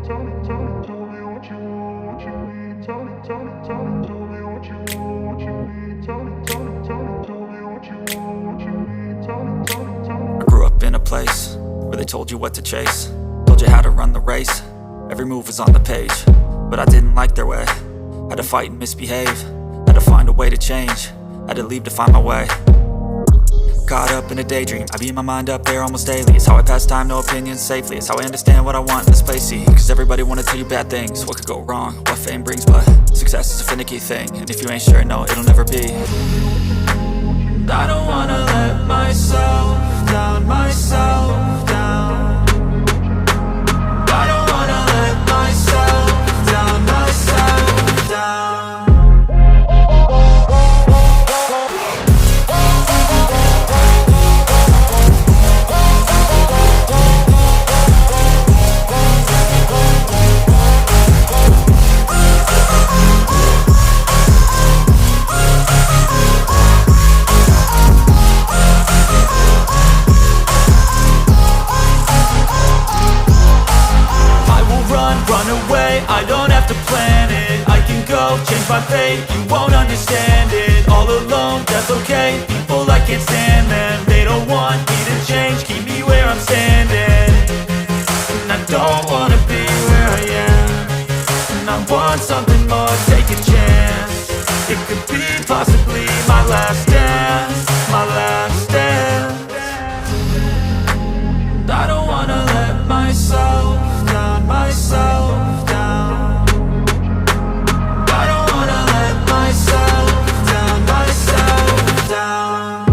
I grew up in a place where they told you what to chase, told you how to run the race. Every move was on the page, but I didn't like their way. Had to fight and misbehave, had to find a way to change, had to leave to find my way. Caught up in a daydream, I beat my mind up there almost daily. It's how I pass time, no opinions safely. It's how I understand what I want in this place, see. Cause everybody wanna tell you bad things, what could go wrong, what fame brings. But success is a finicky thing, and if you ain't sure, no, it'll never be. I don't wanna let myself down, myself down. I don't wanna let myself down, myself down. Run away, I don't have to plan it. I can go, change my fate, you won't understand it. All alone, that's okay, people I can't stand them. They don't want me to change, keep me where I'm standing. And I don't wanna be where I am, and I want something more, take a chance. It could be possibly my last dance, my last dance. And I don't wanna let myself down, myself down. I don't wanna let myself down, myself down.